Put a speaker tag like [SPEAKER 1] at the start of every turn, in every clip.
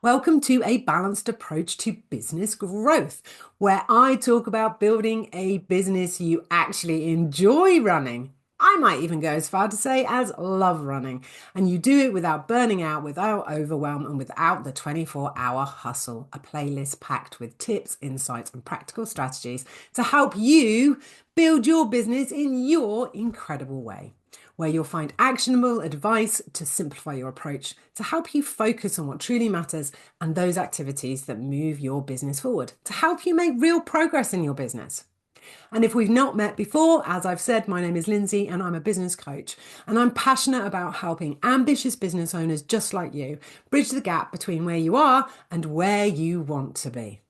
[SPEAKER 1] Welcome to a balanced approach to business growth, where I talk about building a business you actually enjoy running. I might even go as far to say as love running. And you do it without burning out, without overwhelm, and without the 24-hour hustle. A playlist packed with tips, insights, and practical strategies to help you build your business in your incredible way, where you'll find actionable advice to simplify your approach to help you focus on what truly matters and those activities that move your business forward to help you make real progress in your business. And if we've not met before, as I've said, my name is Lindsey and I'm a business coach. And I'm passionate about helping ambitious business owners just like you bridge the gap between where you are and where you want to be.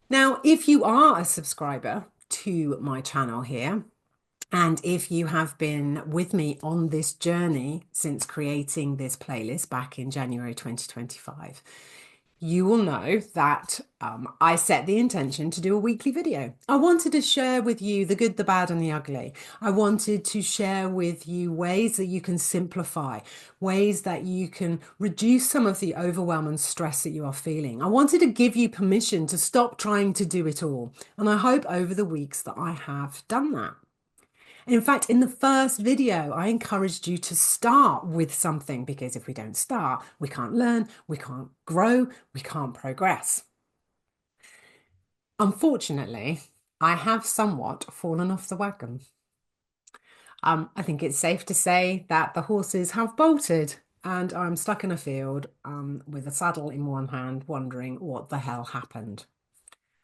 [SPEAKER 1] Now, if you are a subscriber to my channel here, and if you have been with me on this journey since creating this playlist back in January 2025, you will know that I set the intention to do a weekly video. I wanted to share with you the good, the bad, and the ugly. I wanted to share with you ways that you can simplify, ways that you can reduce some of the overwhelm and stress that you are feeling. I wanted to give you permission to stop trying to do it all. And I hope over the weeks that I have done that. In fact, in the first video, I encouraged you to start with something because if we don't start, we can't learn, we can't grow, we can't progress. Unfortunately, I have somewhat fallen off the wagon. I think it's safe to say that the horses have bolted and I'm stuck in a field with a saddle in one hand, wondering what the hell happened,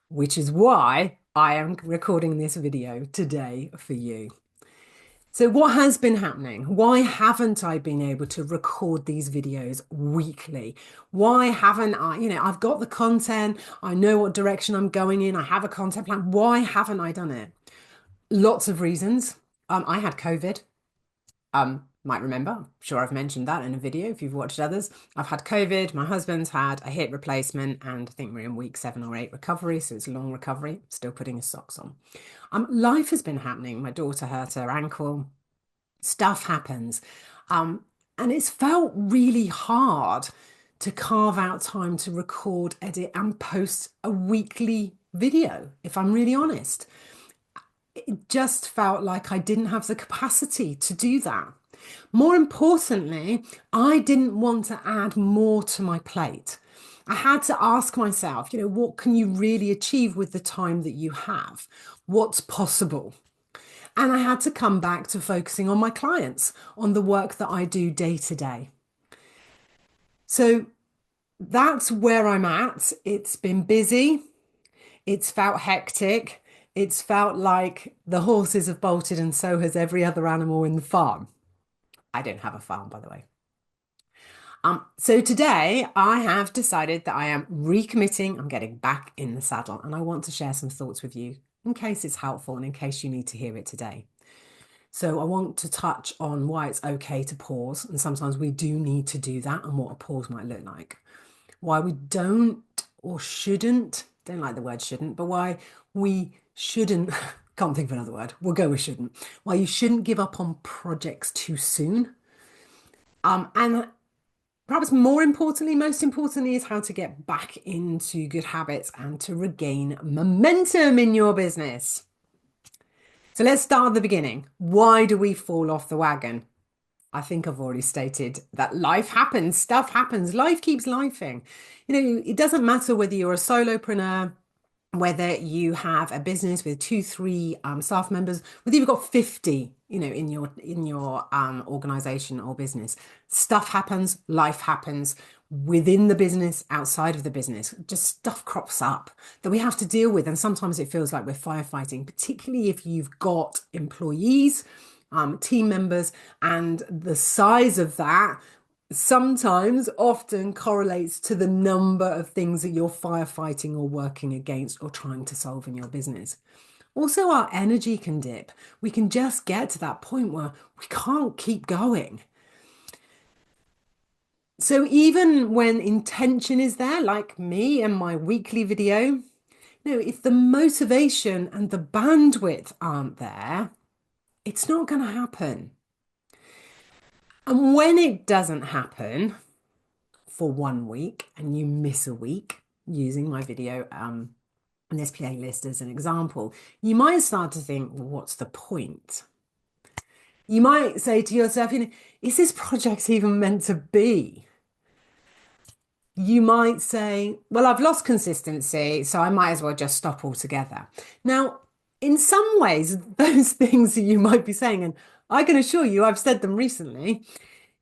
[SPEAKER 1] which is why I am recording this video today for you. So what has been happening? Why haven't I been able to record these videos weekly? Why haven't I, I've got the content, I know what direction I'm going in, I have a content plan. Why haven't I done it? Lots of reasons. I had COVID. Might remember, I'm sure I've mentioned that in a video if you've watched others. I've had COVID, my husband's had a hip replacement, and I think we're in week 7 or 8 recovery, so it's a long recovery, still putting his socks on. Life has been happening. My daughter hurt her ankle, stuff happens. And it's felt really hard to carve out time to record, edit, and post a weekly video, if I'm really honest. It just felt like I didn't have the capacity to do that. More importantly, I didn't want to add more to my plate. I had to ask myself, what can you really achieve with the time that you have? What's possible? And I had to come back to focusing on my clients, on the work that I do day to day. So that's where I'm at. It's been busy. It's felt hectic. It's felt like the horses have bolted and so has every other animal in the farm. I don't have a farm, by the way. So today I have decided that I am recommitting. I'm getting back in the saddle and I want to share some thoughts with you in case it's helpful and in case you need to hear it today. So I want to touch on why it's okay to pause, and sometimes we do need to do that, and what a pause might look like. Why we don't or shouldn't, don't like the word shouldn't, but why we shouldn't, can't think of another word, we'll go with shouldn't. Why you shouldn't give up on projects too soon. And perhaps more importantly, most importantly, is how to get back into good habits and to regain momentum in your business. So let's start at the beginning. Why do we fall off the wagon? I think I've already stated that life happens, stuff happens, life keeps lifing. It doesn't matter whether you're a solopreneur, whether you have a business with 2, 3 staff members, whether you've got 50, in your organization or business. Stuff happens, life happens within the business, outside of the business. Just stuff crops up that we have to deal with. And sometimes it feels like we're firefighting, particularly if you've got employees, team members, and the size of that sometimes often correlates to the number of things that you're firefighting or working against or trying to solve in your business. Also, our energy can dip. We can just get to that point where we can't keep going. So even when intention is there, like me and my weekly video, if the motivation and the bandwidth aren't there, it's not going to happen. And when it doesn't happen, for 1 week and you miss a week using my video and this playlist as an example, you might start to think, well, what's the point? You might say to yourself, is this project even meant to be? You might say, well, I've lost consistency, so I might as well just stop altogether. Now, in some ways, those things that you might be saying, and I can assure you, I've said them recently,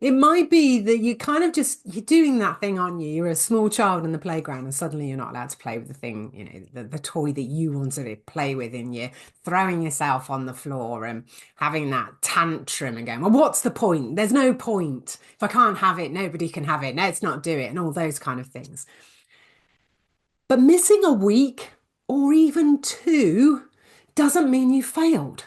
[SPEAKER 1] it might be that you kind of you're doing that thing, aren't you? You're a small child in the playground and suddenly you're not allowed to play with the thing, the toy that you want to play with, and you're throwing yourself on the floor and having that tantrum and going, well, what's the point? There's no point. If I can't have it, nobody can have it. Let's not do it, and all those kind of things. But missing a week or even two doesn't mean you failed.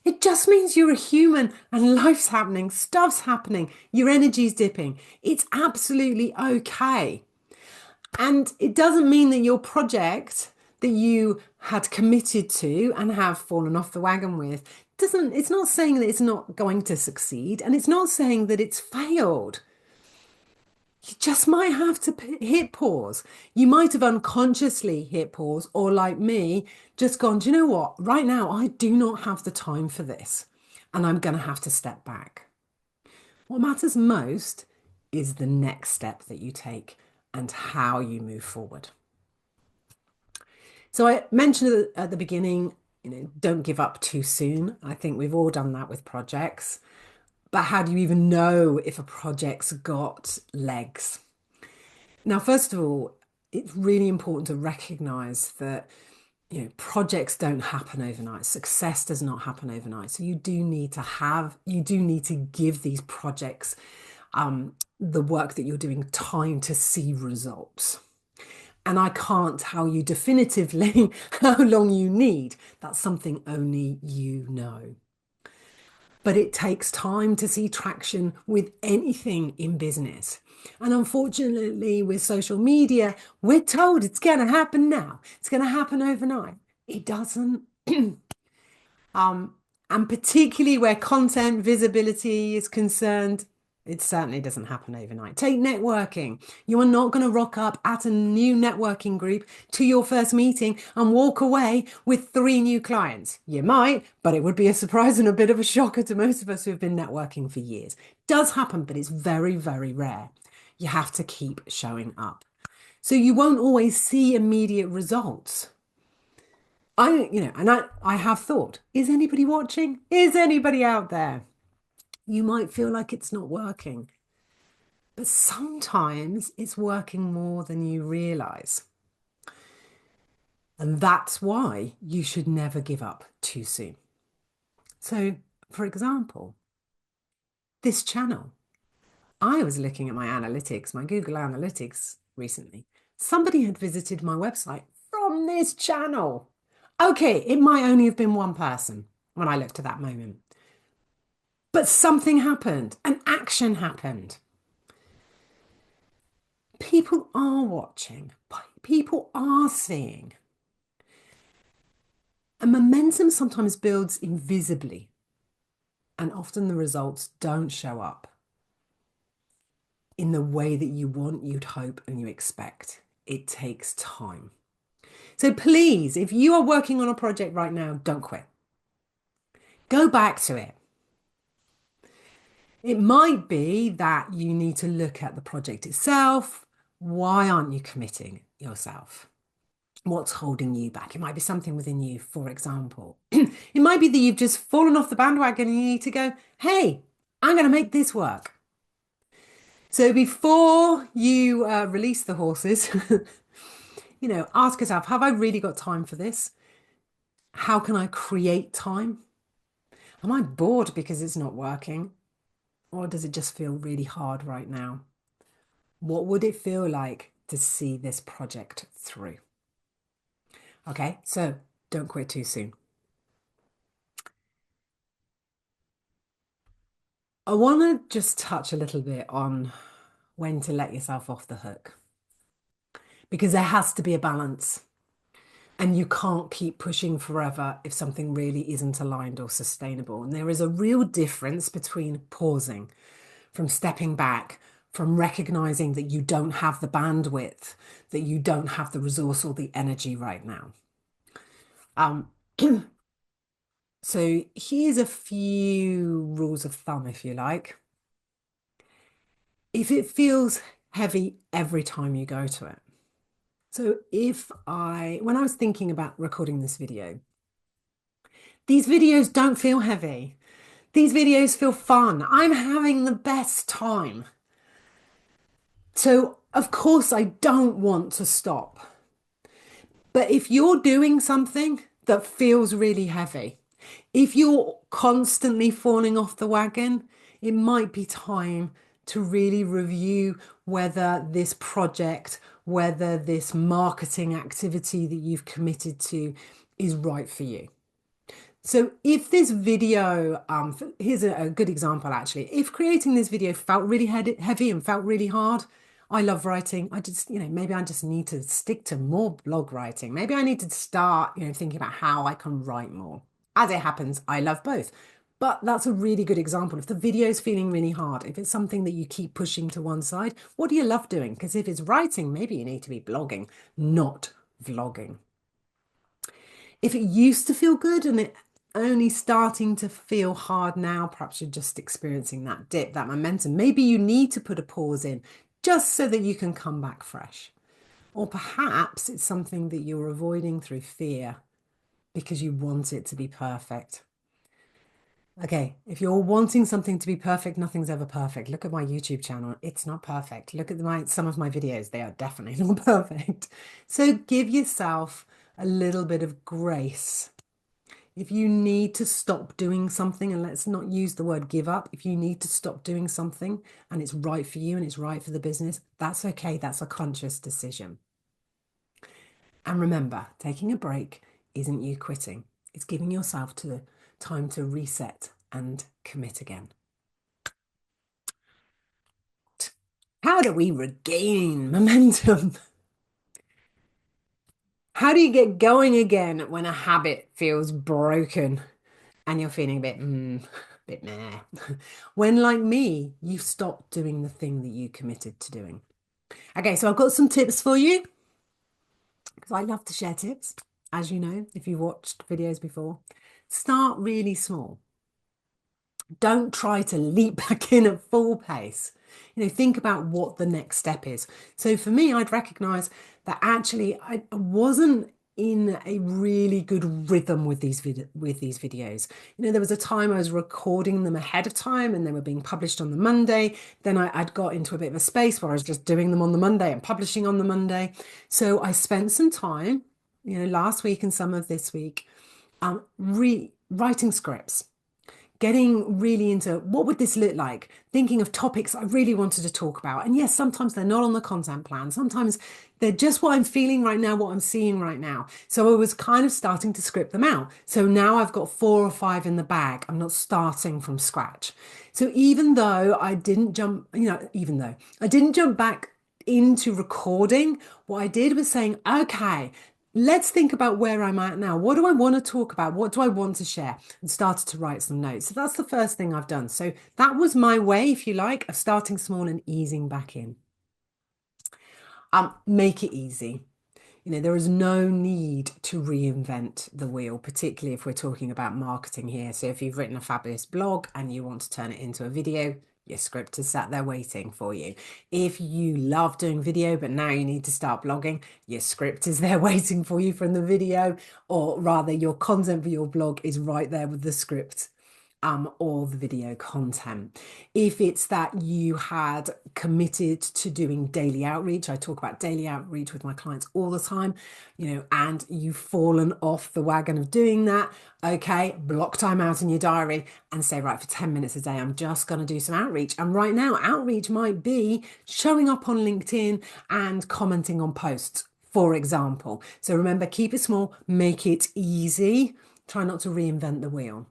[SPEAKER 1] It just means you're a human and life's happening, stuff's happening, your energy's dipping. It's absolutely okay. And it doesn't mean that your project that you had committed to and have fallen off the wagon with it's not saying that it's not going to succeed, and it's not saying that it's failed. You just might have to hit pause. You might have unconsciously hit pause, or like me, just gone, do you know what? Right now, I do not have the time for this, and I'm going to have to step back. What matters most is the next step that you take and how you move forward. So I mentioned at the beginning, don't give up too soon. I think we've all done that with projects. But how do you even know if a project's got legs? Now, first of all, it's really important to recognize that, projects don't happen overnight. Success does not happen overnight. So you do need to give these projects, the work that you're doing, time to see results. And I can't tell you definitively how long you need. That's something only you know. But it takes time to see traction with anything in business. And unfortunately, with social media, we're told it's going to happen now. It's going to happen overnight. It doesn't. Um, and particularly where content visibility is concerned, it certainly doesn't happen overnight. Take networking. You are not going to rock up at a new networking group to your first meeting and walk away with 3 new clients. You might, but it would be a surprise and a bit of a shocker to most of us who have been networking for years. It does happen, but it's very, very rare. You have to keep showing up. So you won't always see immediate results. I have thought, is anybody watching? Is anybody out there? You might feel like it's not working, but sometimes it's working more than you realize. And that's why you should never give up too soon. So, for example, this channel, I was looking at my analytics, my Google Analytics recently. Somebody had visited my website from this channel. Okay, it might only have been one person when I looked at that moment. But something happened, an action happened. People are watching, people are seeing. And momentum sometimes builds invisibly, and often the results don't show up in the way that you want, you'd hope, and you expect. It takes time. So please, if you are working on a project right now, don't quit. Go back to it. It might be that you need to look at the project itself. Why aren't you committing yourself? What's holding you back? It might be something within you, for example. It might be that you've just fallen off the bandwagon and you need to go, hey, I'm going to make this work. So before you release the horses, ask yourself, have I really got time for this? How can I create time? Am I bored because it's not working? Or does it just feel really hard right now? What would it feel like to see this project through? Okay, so don't quit too soon. I want to just touch a little bit on when to let yourself off the hook, because there has to be a balance, and you can't keep pushing forever if something really isn't aligned or sustainable. And there is a real difference between pausing, from stepping back, from recognizing that you don't have the bandwidth, that you don't have the resource or the energy right now. Um, so here's a few rules of thumb, if you like. If it feels heavy every time you go to it. So when I was thinking about recording this video, these videos don't feel heavy. These videos feel fun. I'm having the best time. So, of course, I don't want to stop. But if you're doing something that feels really heavy, if you're constantly falling off the wagon, it might be time to really review whether this project, whether this marketing activity that you've committed to is right for you. So if this video, here's a good example actually. If creating this video felt really heavy and felt really hard, I love writing. I just, maybe I just need to stick to more blog writing. Maybe I need to start, thinking about how I can write more. As it happens, I love both. But that's a really good example. If the video is feeling really hard, if it's something that you keep pushing to one side, what do you love doing? Because if it's writing, maybe you need to be blogging, not vlogging. If it used to feel good and it only starting to feel hard now, perhaps you're just experiencing that dip, that momentum. Maybe you need to put a pause in just so that you can come back fresh. Or perhaps it's something that you're avoiding through fear because you want it to be perfect. Okay, if you're wanting something to be perfect, nothing's ever perfect. Look at my YouTube channel. It's not perfect. Look at some of my videos. They are definitely not perfect. So give yourself a little bit of grace. If you need to stop doing something, and let's not use the word give up, if you need to stop doing something and it's right for you and it's right for the business, that's okay. That's a conscious decision. And remember, taking a break isn't you quitting. It's giving yourself time to reset and commit again. How do we regain momentum? How do you get going again when a habit feels broken and you're feeling a bit meh? When, like me, you've stopped doing the thing that you committed to doing. Okay, so I've got some tips for you because I love to share tips, as you know, if you've watched videos before. Start really small. Don't try to leap back in at full pace. Think about what the next step is. So for me, I'd recognize that actually I wasn't in a really good rhythm with these videos. There was a time I was recording them ahead of time and they were being published on the Monday. Then I'd got into a bit of a space where I was just doing them on the Monday and publishing on the Monday. So I spent some time, last week and some of this week, rewriting scripts, getting really into what would this look like, thinking of topics I really wanted to talk about. And yes, sometimes they're not on the content plan. Sometimes they're just what I'm feeling right now, what I'm seeing right now. So I was kind of starting to script them out. So now I've got 4 or 5 in the bag. I'm not starting from scratch. So even though I didn't jump, even though I didn't jump back into recording, what I did was saying, okay, let's think about where I'm at now. What do I want to talk about? What do I want to share? And started to write some notes. So that's the first thing I've done. So that was my way, if you like, of starting small and easing back in. Make it easy. There is no need to reinvent the wheel, particularly if we're talking about marketing here. So if you've written a fabulous blog and you want to turn it into a video, your script is sat there waiting for you. If you love doing video, but now you need to start blogging, your script is there waiting for you from the video, or rather your content for your blog is right there with the script. Or the video content. If it's that you had committed to doing daily outreach, I talk about daily outreach with my clients all the time, and you've fallen off the wagon of doing that, okay, block time out in your diary and say, right, for 10 minutes a day, I'm just going to do some outreach. And right now, outreach might be showing up on LinkedIn and commenting on posts, for example. So remember, keep it small, make it easy, try not to reinvent the wheel.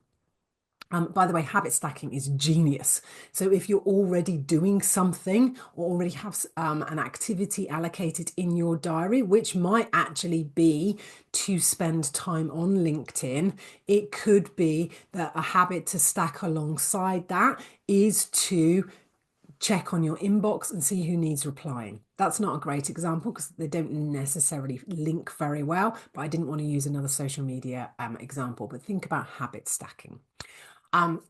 [SPEAKER 1] By the way, habit stacking is genius. So if you're already doing something or already have an activity allocated in your diary, which might actually be to spend time on LinkedIn, it could be that a habit to stack alongside that is to check on your inbox and see who needs replying. That's not a great example because they don't necessarily link very well, but I didn't want to use another social media example. But think about habit stacking. Um,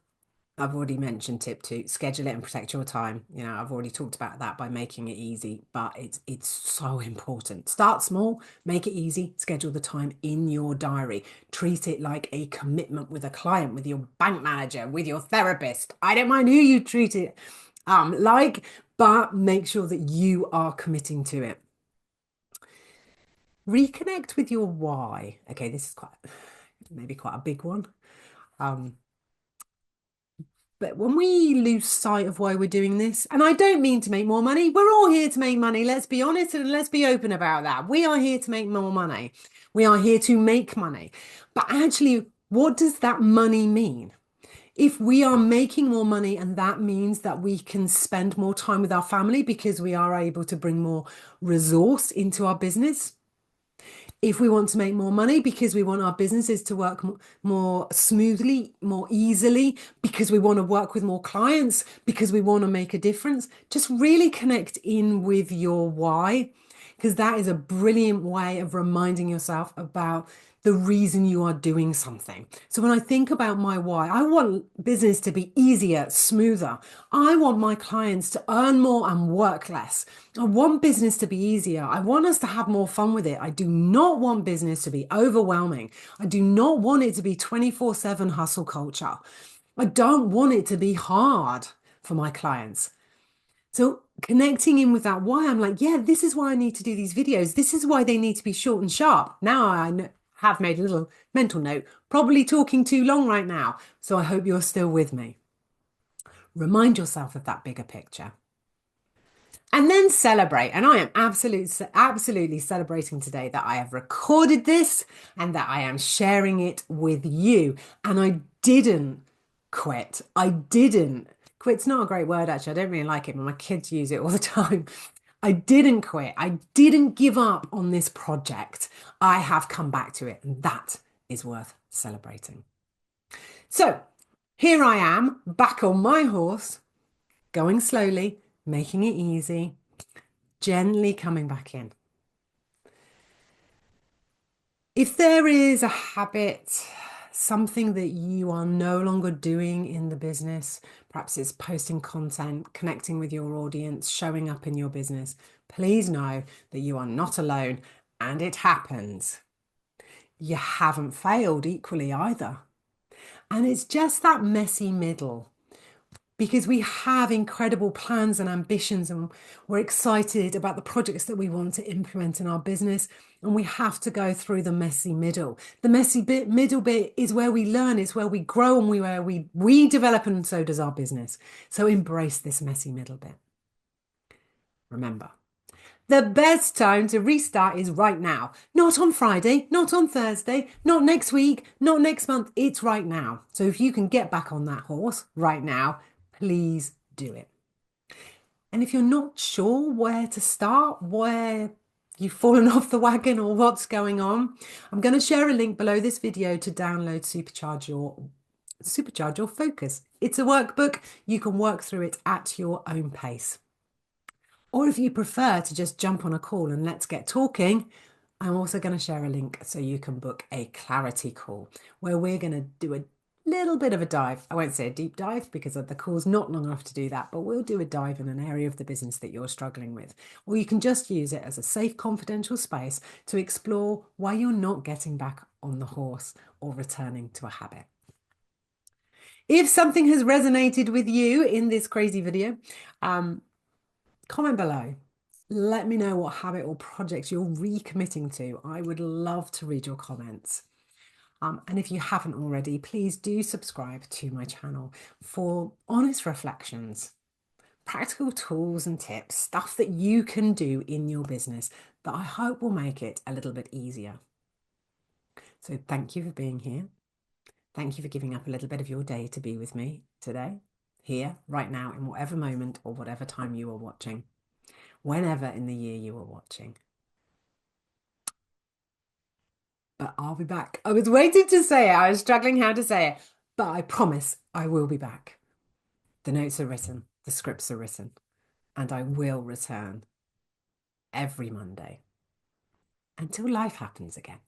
[SPEAKER 1] I've already mentioned tip two, schedule it and protect your time. I've already talked about that by making it easy, but it's so important. Start small, make it easy, schedule the time in your diary. Treat it like a commitment with a client, with your bank manager, with your therapist. I don't mind who you treat it but make sure that you are committing to it. Reconnect with your why. Okay, this is maybe quite a big one. Um, But when we lose sight of why we're doing this, and I don't mean to make more money, we're all here to make money. Let's be honest and let's be open about that. We are here to make more money. We are here to make money. But actually, what does that money mean? If we are making more money and that means that we can spend more time with our family because we are able to bring more resource into our business, if we want to make more money because we want our businesses to work more smoothly, more easily, because we want to work with more clients, because we want to make a difference, just really connect in with your why, because that is a brilliant way of reminding yourself about the reason you are doing something. So when I think about my why, I want business to be easier, smoother. I want my clients to earn more and work less. I want business to be easier. I want us to have more fun with it. I do not want business to be overwhelming. I do not want it to be 24/7 hustle culture. I don't want it to be hard for my clients. So connecting in with that why, I'm like, yeah, this is why I need to do these videos. This is why they need to be short and sharp. Now have made a little mental note, probably talking too long right now. So I hope you're still with me. Remind yourself of that bigger picture. And then celebrate. And I am absolutely celebrating today that I have recorded this and that I am sharing it with you. And I didn't quit. I didn't. Quit's not a great word, actually. I don't really like it, but my kids use it all the time. I didn't quit. I didn't give up on this project. I have come back to it, and that is worth celebrating. So here I am, back on my horse, going slowly, making it easy, gently coming back in. If there is a habit, something that you are no longer doing in the business, perhaps it's posting content, connecting with your audience, showing up in your business, please know that you are not alone and it happens. You haven't failed equally either. And it's just that messy middle because we have incredible plans and ambitions and we're excited about the projects that we want to implement in our business, and we have to go through the messy middle. The middle bit is where we learn, it's where we grow, and where we develop, and so does our business. So embrace this messy middle bit. Remember, the best time to restart is right now. Not on Friday, not on Thursday, not next week, not next month. It's right now. So if you can get back on that horse right now, please do it. And if you're not sure where to start, where you've fallen off the wagon or what's going on, I'm going to share a link below this video to download Supercharge Your Focus. It's a workbook. You can work through it at your own pace. Or if you prefer to just jump on a call and let's get talking, I'm also going to share a link so you can book a clarity call where we're going to do a little bit of a dive. I won't say a deep dive because the call's not long enough to do that, but we'll do a dive in an area of the business that you're struggling with. Or you can just use it as a safe, confidential space to explore why you're not getting back on the horse or returning to a habit. If something has resonated with you in this crazy video, comment below. Let me know what habit or project you're recommitting to. I would love to read your comments. And if you haven't already, please do subscribe to my channel for honest reflections, practical tools and tips, stuff that you can do in your business that I hope will make it a little bit easier. So thank you for being here. Thank you for giving up a little bit of your day to be with me today, here, right now, in whatever moment or whatever time you are watching, whenever in the year you are watching. But I'll be back. I was waiting to say it. I was struggling how to say it, but I promise I will be back. The notes are written. The scripts are written. and I will return every Monday until life happens again.